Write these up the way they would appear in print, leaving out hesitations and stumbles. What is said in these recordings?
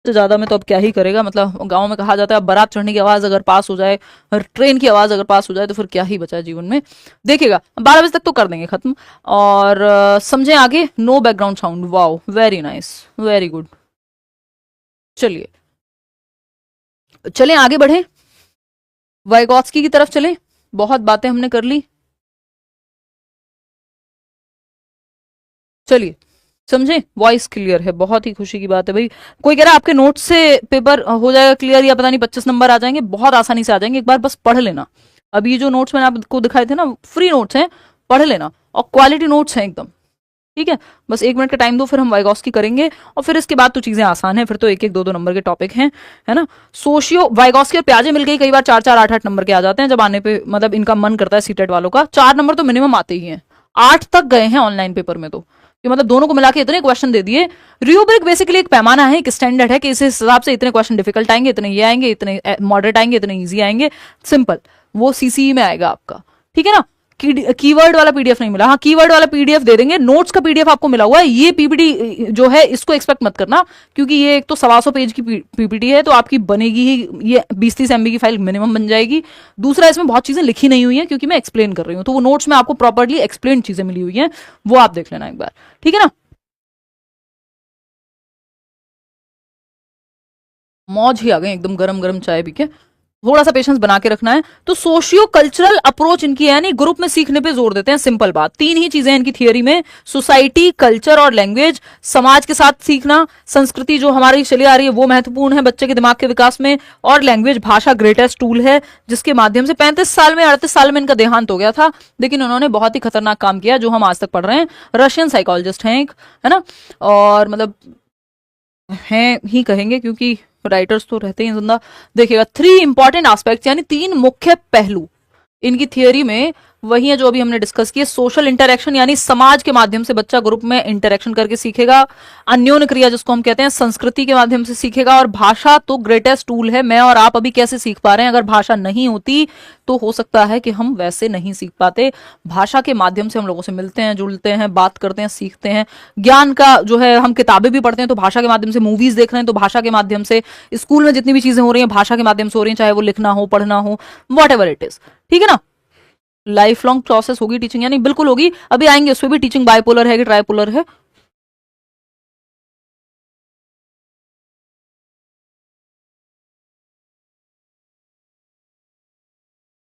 से ज्यादा में तो अब क्या ही करेगा। मतलब गांव में कहा जाता है बारात चढ़ने की आवाज अगर पास हो जाए और ट्रेन की आवाज अगर पास हो जाए तो फिर क्या ही बचा है जीवन में। देखिएगा 12 बजे तक तो कर देंगे खत्म। और समझे आगे, no background sound, wow very nice, very good. चलिए चलें आगे बढ़े, वाइगॉत्स्की की तरफ चलें। बहुत बातें हमने कर ली, चलिए समझे, वॉइस क्लियर है, बहुत ही खुशी की बात है भाई। कोई कह रहा है आपके नोट से पेपर हो जाएगा क्लियर या पता नहीं 25 नंबर आ जाएंगे, बहुत आसानी से आ जाएंगे, एक बार बस पढ़ लेना। अब ये जो नोट्स मैंने आपको दिखाए थे ना, फ्री नोट्स हैं, पढ़ लेना, और क्वालिटी नोट्स हैं एकदम, ठीक है। बस 1 मिनट का टाइम दो, फिर हम वाइगॉस्की करेंगे, और फिर इसके बाद तो चीजें आसान है, फिर तो एक एक दो दो नंबर के टॉपिक हैं, है ना। सोशियो, वाइगॉस्की और प्याजे मिल गई, कई बार 4 4 8 8 नंबर के आ जाते हैं जब आने पे, मतलब इनका मन करता है सीटेट वालों का, 4 नंबर तो मिनिमम आते ही हैं, 8 तक गए हैं ऑनलाइन पेपर में तो, कि मतलब दोनों को मिला के इतने क्वेश्चन दे दिए। रूब्रिक बेसिकली एक पैमाना है, एक स्टैंडर्ड है कि इस हिसाब से इतने क्वेश्चन डिफिकल्ट आएंगे, इतने ये आएंगे, इतने मॉडरेट आएंगे, इतने ईजी आएंगे, सिंपल, वो सीसीई में आएगा आपका, ठीक है ना। कीवर्ड वाला पीडीएफ नहीं मिला, हाँ कीवर्ड वाला पीडीएफ दे देंगे, नोट्स का पीडीएफ आपको मिला हुआ है, ये पीपीटी जो है इसको एक्सपेक्ट मत करना, क्योंकि ये एक तो 125 पेज की पीपीटी है, तो आपकी बनेगी ही, ये 20 30 MB की फाइल मिनिमम बन जाएगी। दूसरा, इसमें बहुत चीजें लिखी नहीं हुई है क्योंकि मैं एक्सप्लेन कर रही हूँ, तो वो नोट्स में आपको प्रॉपरली एक्सप्लेन चीजें मिली हुई है, वो आप देख लेना एक बार, ठीक है ना। मौज ही आ गए एकदम, गरम गरम चाय पी के। थोड़ा सा पेशेंस बना के रखना है। तो सोशियो कल्चरल अप्रोच इनकी है, यानी ग्रुप में सीखने पे जोर देते हैं, सिंपल बात, 3 ही चीजें हैं इनकी थियोरी में, सोसाइटी, कल्चर और लैंग्वेज। समाज के साथ सीखना, संस्कृति जो हमारी चली आ रही है वो महत्वपूर्ण है बच्चे के दिमाग के विकास में, और लैंग्वेज, भाषा ग्रेटेस्ट टूल है जिसके माध्यम से 35 साल में 38 साल में इनका देहांत हो गया था, लेकिन उन्होंने बहुत ही खतरनाक काम किया जो हम आज तक पढ़ रहे हैं। रशियन साइकोलॉजिस्ट हैं एक, है ना, और मतलब हैं ही कहेंगे क्योंकि राइटर्स तो रहते ही जिंदा। देखिएगा 3 इंपॉर्टेंट एस्पेक्ट्स, यानी 3 मुख्य पहलू इनकी थियोरी में, वही है जो अभी हमने डिस्कस किए। सोशल इंटरेक्शन, यानी समाज के माध्यम से बच्चा ग्रुप में इंटरेक्शन करके सीखेगा। अन्योन्य क्रिया जिसको हम कहते हैं, संस्कृति के माध्यम से सीखेगा। और भाषा तो ग्रेटेस्ट टूल है, मैं और आप अभी कैसे सीख पा रहे हैं, अगर भाषा नहीं होती तो हो सकता है कि हम वैसे नहीं सीख पाते। भाषा के माध्यम से हम लोगों से मिलते हैं, जुड़ते हैं, बात करते हैं, सीखते हैं। ज्ञान का जो है, हम किताबें भी पढ़ते हैं तो भाषा के माध्यम से, मूवीज देख रहे हैं तो भाषा के माध्यम से, स्कूल में जितनी भी चीजें हो रही हैं भाषा के माध्यम से हो रही हैं, चाहे वो लिखना हो, पढ़ना हो, वॉट एवर इट इज, ठीक है ना। लाइफ लॉन्ग प्रोसेस होगी टीचिंग, यानी बिल्कुल होगी, अभी आएंगे उसमें भी, टीचिंग बाइपोलर है कि ट्राइपोलर है।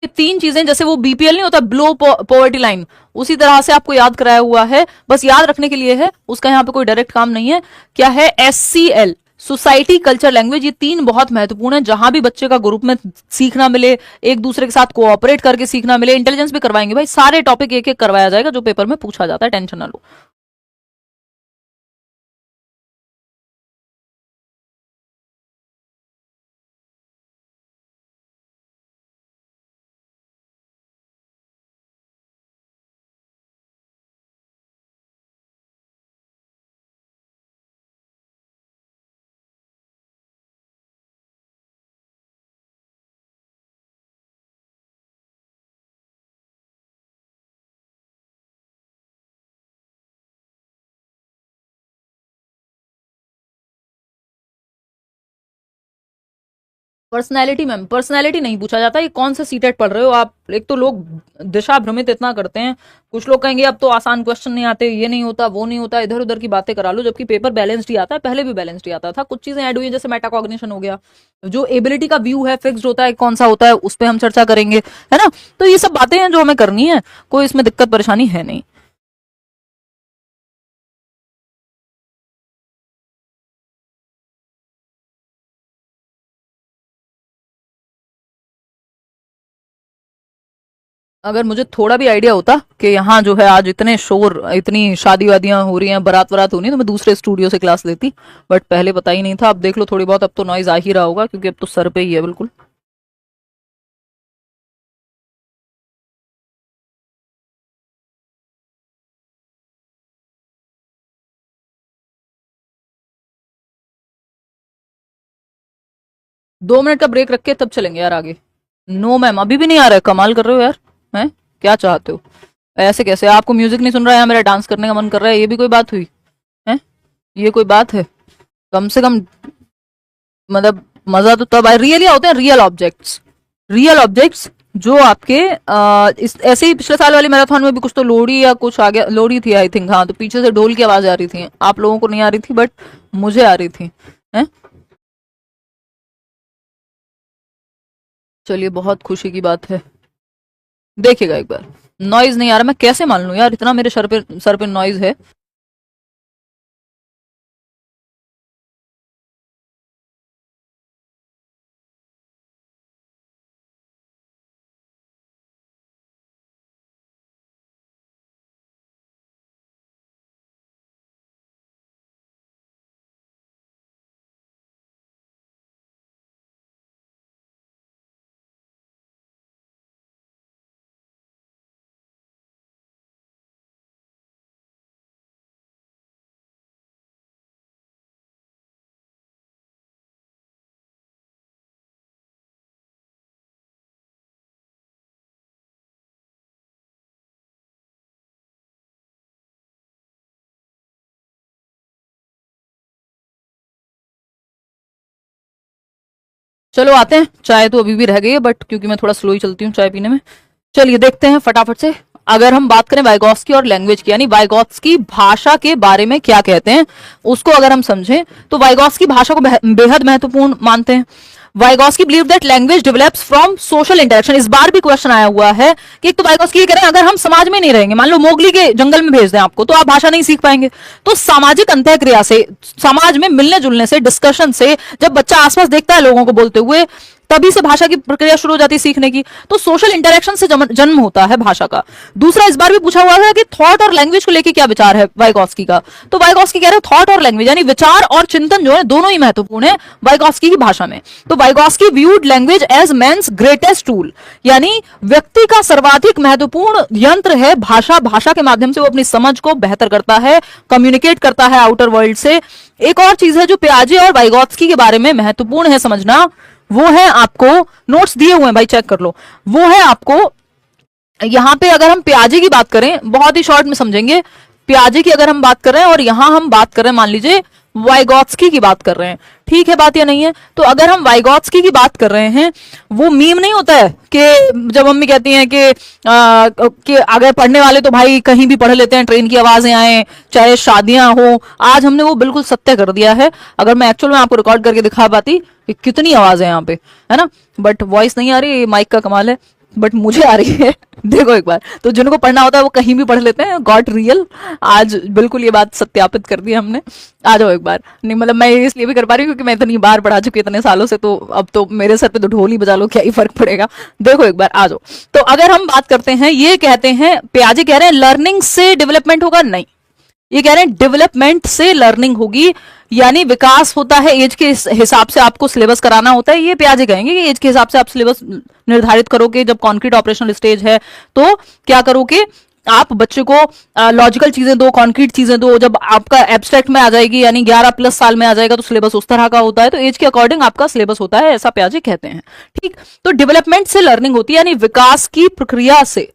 ये 3 चीजें, जैसे वो बीपीएल नहीं होता, ब्लो पॉवर्टी लाइन, उसी तरह से आपको याद कराया हुआ है, बस याद रखने के लिए है, उसका यहाँ पे कोई डायरेक्ट काम नहीं है। क्या है, SCL, सोसाइटी, कल्चर, लैंग्वेज, ये 3 बहुत महत्वपूर्ण है, जहां भी बच्चे का ग्रुप में सीखना मिले, एक दूसरे के साथ कोऑपरेट करके सीखना मिले। इंटेलिजेंस भी करवाएंगे भाई, सारे टॉपिक एक एक करवाया जाएगा जो पेपर में पूछा जाता है, टेंशन ना लो। पर्सनैलिटी मैम, पर्सनैलिटी नहीं पूछा जाता, ये कौन सा सीटेट पढ़ रहे हो आप। एक तो लोग दिशा भ्रमित इतना करते हैं, कुछ लोग कहेंगे अब तो आसान क्वेश्चन नहीं आते, ये नहीं होता, वो नहीं होता, इधर उधर की बातें करा लो, जबकि पेपर बैलेंस्ड ही आता है, पहले भी बैलेंस्ड ही आता था। कुछ चीजें ऐड हुई हैं, जैसे मेटाकॉग्निशन हो गया, जो एबिलिटी का व्यू है फिक्स्ड होता है, कौन सा होता है, उस पर हम चर्चा करेंगे, है ना। तो ये सब बातें हैं जो हमें करनी है, कोई इसमें दिक्कत परेशानी है नहीं। अगर मुझे थोड़ा भी आइडिया होता कि यहाँ जो है आज इतने शोर, इतनी शादी वादियां हो रही हैं, बारात वरात हो रही है, तो मैं दूसरे स्टूडियो से क्लास लेती, बट पहले पता ही नहीं था। अब देख लो थोड़ी बहुत, अब तो नॉइज आ ही रहा होगा क्योंकि अब तो सर पे ही है बिल्कुल। 2 मिनट का ब्रेक रख के तब चलेंगे यार आगे। नो मैम, अभी भी नहीं आ रहा है, कमाल कर रहे हो यार, हैं क्या चाहते हो। ऐसे कैसे, आपको म्यूजिक नहीं सुन रहा है या मेरा डांस करने का मन कर रहा है, ये भी कोई बात हुई है, ये कोई बात है। कम से कम मतलब मजा तो तब आए, रियली होते हैं रियल ऑब्जेक्ट्स, रियल ऑब्जेक्ट्स जो आपके ऐसे ही पिछले साल वाली मैराथन में भी कुछ तो लोहड़ी या कुछ आ गया, लोहड़ी थी आई थिंक, हाँ, तो पीछे से ढोल की आवाज आ रही थी, आप लोगों को नहीं आ रही थी बट मुझे आ रही थी, है। चलिए बहुत खुशी की बात है। देखिएगा एक बार, नॉइज नहीं आ रहा, मैं कैसे मान लूं यार, इतना मेरे सर पे नॉइज है। चलो आते हैं, चाय तो अभी भी रह गई है बट क्योंकि मैं थोड़ा स्लो ही चलती हूँ चाय पीने में। चलिए देखते हैं फटाफट से। अगर हम बात करें वाइगॉत्स्की और लैंग्वेज की, यानी वाइगॉत्स्की भाषा के बारे में क्या कहते हैं, उसको अगर हम समझें तो वाइगॉत्स्की भाषा को बेहद महत्वपूर्ण मानते हैं। Vygotsky believe that language develops from social interaction. इस बार भी क्वेश्चन आया हुआ है कि एक तो वाइगॉत्स्की ये कह रहे हैं अगर हम समाज में नहीं रहेंगे, मान लो मोगली के जंगल में भेज दें आपको, तो आप भाषा नहीं सीख पाएंगे। तो सामाजिक अंतःक्रिया से, समाज में मिलने जुलने से, डिस्कशन से, जब बच्चा आसपास देखता है लोगों को बोलते हुए, तभी से भाषा की प्रक्रिया शुरू हो जाती है सीखने की। तो सोशल इंटरेक्शन से जन्म होता है भाषा का। दूसरा, इस बार भी पूछा हुआ है कि थॉट और लैंग्वेज को लेके क्या विचार है वाइगॉत्स्की का। तो वाइगॉत्स्की कह रहे हैं थॉट और लैंग्वेज यानी विचार और चिंतन जो है दोनों ही महत्वपूर्ण है वाइगॉत्स्की की भाषा में। तो Vygotsky viewed language as man's greatest tool, यानी व्यक्ति का सर्वाधिक महत्वपूर्ण यंत्र है भाषा। भाषा के माध्यम से वो अपनी समझ को बेहतर करता है, कम्युनिकेट करता है आउटर वर्ल्ड से। एक और चीज है जो पियाजे और वाइगॉत्स्की के बारे में महत्वपूर्ण है समझना, वो है, आपको नोट्स दिए हुए हैं भाई, चेक कर लो। वो है आपको यहां पे, अगर हम पियाजे की बात करें, बहुत ही शॉर्ट में समझेंगे, पियाजे की अगर हम बात कर रहे हैं और यहां हम बात कर रहे हैं, मान लीजिए वाइगॉत्स्की की बात कर रहे हैं, ठीक है बात या नहीं है। तो अगर हम वाइगॉत्स्की की बात कर रहे हैं, वो मीम नहीं होता है कि जब मम्मी कहती हैं कि अगर पढ़ने वाले तो भाई कहीं भी पढ़ लेते हैं, ट्रेन की आवाजें आए, चाहे शादियां हो, आज हमने वो बिल्कुल सत्य कर दिया है। अगर मैं एक्चुअल में आपको रिकॉर्ड करके दिखा पाती कि कितनी आवाज है यहाँ पे, है ना, बट वॉइस नहीं आ रही, माइक का कमाल है, बट मुझे आ रही है। देखो एक बार, तो जिनको पढ़ना होता है वो कहीं भी पढ़ लेते हैं, गॉट रियल। आज बिल्कुल ये बात सत्यापित कर दी हमने। आ जाओ एक बार, नहीं मतलब मैं इसलिए भी कर पा रही हूँ क्योंकि मैं इतनी बार पढ़ा चुकी इतने सालों से, तो अब तो मेरे सर पे तो ढोल ही बजा लो, क्या ही फर्क पड़ेगा। देखो एक बार आ जाओ। तो अगर हम बात करते हैं, ये कहते हैं पियाजे कह रहे हैं लर्निंग से डेवलपमेंट होगा, नहीं, ये कह रहे हैं डेवलपमेंट से लर्निंग होगी, यानी विकास होता है एज के हिसाब से, आपको सिलेबस कराना होता है। ये पियाजे कहेंगे कि एज के हिसाब से आप सिलेबस निर्धारित करोगे। जब कॉन्क्रीट ऑपरेशनल स्टेज है तो क्या करोगे, आप बच्चे को लॉजिकल चीजें दो, कॉन्क्रीट चीजें दो। जब आपका एब्स्ट्रैक्ट में आ जाएगी, यानी 11+ साल में आ जाएगा, तो सिलेबस उस तरह का होता है। तो एज के अकॉर्डिंग आपका सिलेबस होता है, ऐसा पियाजे कहते हैं। ठीक, तो डेवलपमेंट से लर्निंग होती है, यानी विकास की प्रक्रिया से,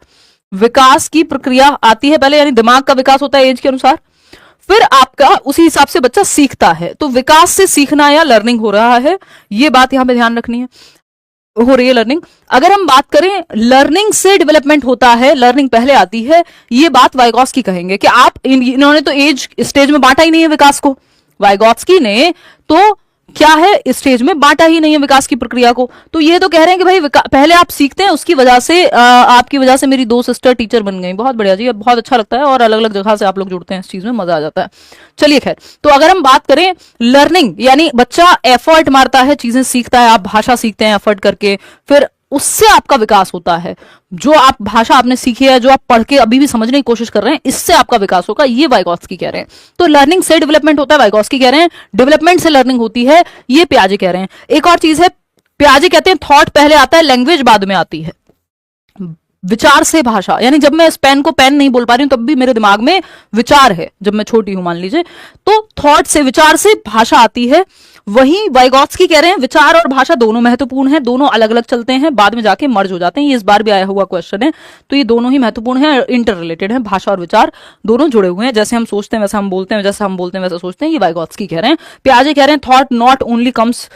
विकास की प्रक्रिया आती है पहले, यानी दिमाग का विकास होता है एज के अनुसार, फिर आपका उसी हिसाब से बच्चा सीखता है। तो विकास से सीखना या लर्निंग हो रहा है, ये बात यहां पे ध्यान रखनी है, हो रही है लर्निंग। अगर हम बात करें लर्निंग से डेवलपमेंट होता है, लर्निंग पहले आती है, ये बात वाइगॉत्स्की कहेंगे कि आप इन्होंने तो एज स्टेज में बांटा ही नहीं है विकास को, वाइगॉत्स्की ने तो क्या है स्टेज में बांटा ही नहीं है विकास की प्रक्रिया को। तो ये तो कह रहे हैं कि भाई पहले आप सीखते हैं, उसकी वजह से आपकी वजह से मेरी 2 सिस्टर टीचर बन गई। बहुत बढ़िया जी, बहुत अच्छा लगता है, और अलग अलग जगह से आप लोग जुड़ते हैं, इस चीज में मजा आ जाता है। चलिए खैर, तो अगर हम बात करें लर्निंग, यानी बच्चा एफर्ट मारता है, चीजें सीखता है, आप भाषा सीखते हैं एफर्ट करके, फिर उससे आपका विकास होता है। जो आप भाषा आपने सीखी है, जो आप पढ़ के अभी भी समझने की कोशिश कर रहे हैं, इससे आपका विकास होगा, ये वाइगॉत्स्की कह रहे हैं। तो लर्निंग से डेवलपमेंट होता है, वाइगॉत्स्की कह रहे हैं डेवलपमेंट से लर्निंग होती है, ये पियाजे कह रहे हैं। एक और चीज है, पियाजे कहते हैं थॉट पहले आता है, लैंग्वेज बाद में आती है। विचार से भाषा, यानी जब मैं इस पेन को पेन नहीं बोल पा रही हूं तब भी मेरे दिमाग में विचार है, जब मैं छोटी हूं मान लीजिए, तो थॉट से, विचार से भाषा आती है। वहीं वाइगॉत्स्की कह रहे हैं विचार और भाषा दोनों महत्वपूर्ण हैं, दोनों अलग अलग चलते हैं, बाद में जाके मर्ज हो जाते हैं। ये इस बार भी आया हुआ क्वेश्चन है, तो ये दोनों ही महत्वपूर्ण है, इंटर रिलेटेड है, भाषा और विचार दोनों जुड़े हुए हैं। जैसे हम सोचते हैं वैसा हम बोलते हैं, जैसे हम बोलते हैं वैसा सोचते हैं, ये वाइगॉत्स्की कह रहे हैं। पियाजे कह रहे हैं थॉट नॉट ओनली कम्स